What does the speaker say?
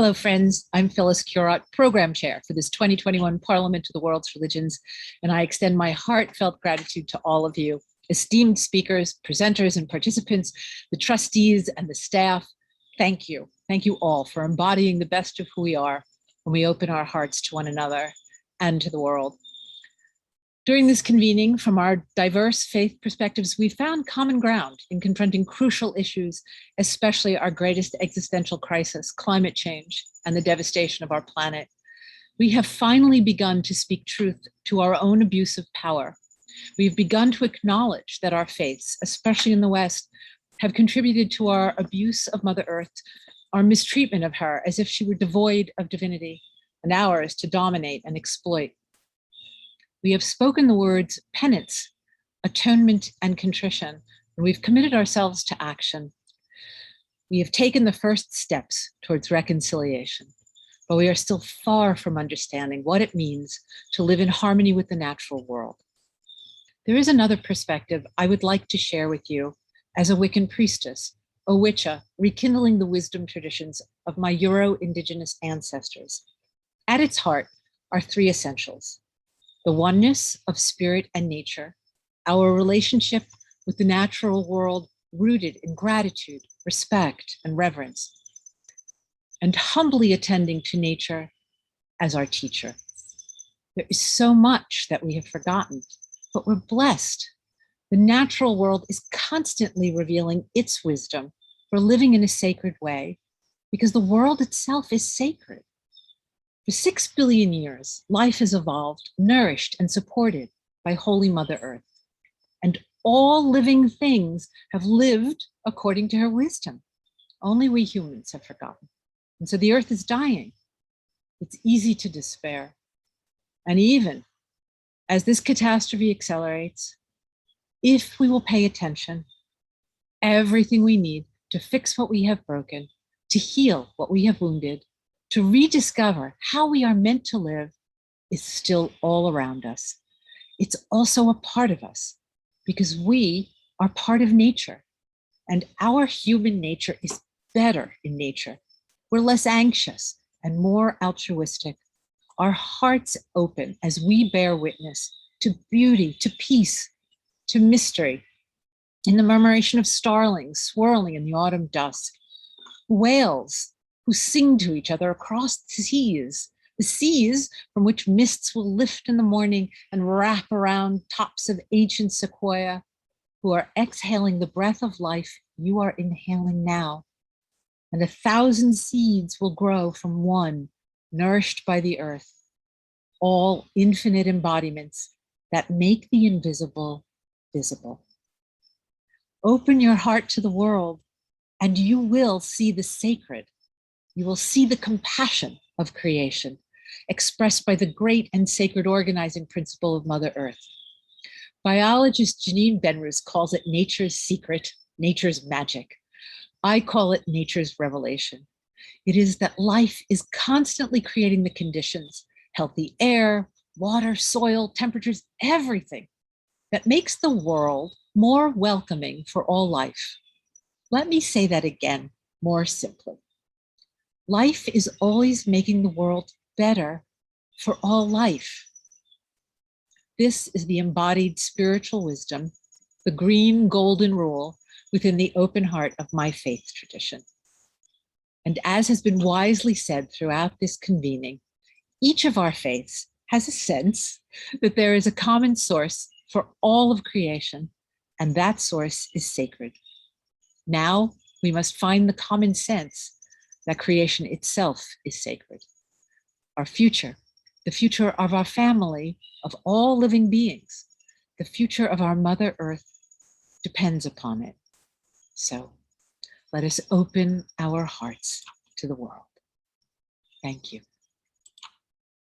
Hello, friends. I'm Phyllis Curott, Program Chair for this 2021 Parliament of the World's Religions, and I extend my heartfelt gratitude to all of you, esteemed speakers, presenters, and participants, the trustees, and the staff. Thank you. Thank you all for embodying the best of who we are when we open our hearts to one another and to the world. During this convening, from our diverse faith perspectives, we found common ground in confronting crucial issues, especially our greatest existential crisis, climate change, and the devastation of our planet. We have finally begun to speak truth to our own abuse of power. We've begun to acknowledge that our faiths, especially in the West, have contributed to our abuse of Mother Earth, our mistreatment of her as if she were devoid of divinity, and ours to dominate and exploit. We have spoken the words penance, atonement, and contrition, and we've committed ourselves to action. We have taken the first steps towards reconciliation, but we are still far from understanding what it means to live in harmony with the natural world. There is another perspective I would like to share with you as a Wiccan priestess, a witcha, rekindling the wisdom traditions of my Euro-Indigenous ancestors. At its heart are three essentials: the oneness of spirit and nature, our relationship with the natural world rooted in gratitude, respect, and reverence, and humbly attending to nature as our teacher. There is so much that we have forgotten, but we're blessed. The natural world is constantly revealing its wisdom for living in a sacred way, because the world itself is sacred. For 6 billion years, life has evolved, nourished and supported by Holy Mother Earth. And all living things have lived according to her wisdom. Only we humans have forgotten. And so the earth is dying. It's easy to despair. And even as this catastrophe accelerates, if we will pay attention, everything we need to fix what we have broken, to heal what we have wounded, to rediscover how we are meant to live is still all around us. It's also a part of us because we are part of nature, and our human nature is better in nature. We're less anxious and more altruistic. Our hearts open as we bear witness to beauty, to peace, to mystery, in the murmuration of starlings swirling in the autumn dusk, whales who sing to each other across the seas from which mists will lift in the morning and wrap around tops of ancient sequoia, who are exhaling the breath of life you are inhaling now. And 1,000 seeds will grow from one, nourished by the earth, all infinite embodiments that make the invisible visible. Open your heart to the world, and you will see the sacred. You will see the compassion of creation expressed by the great and sacred organizing principle of Mother Earth. Biologist Janine Benrus calls it nature's secret, nature's magic. I call it nature's revelation. It is that life is constantly creating the conditions, healthy air, water, soil, temperatures, everything that makes the world more welcoming for all life. Let me say that again, more simply. Life is always making the world better for all life. This is the embodied spiritual wisdom, the green golden rule within the open heart of my faith tradition. And as has been wisely said throughout this convening, each of our faiths has a sense that there is a common source for all of creation, and that source is sacred. Now we must find the common sense that creation itself is sacred. Our future, the future of our family, of all living beings, the future of our Mother Earth depends upon it. So let us open our hearts to the world. Thank you.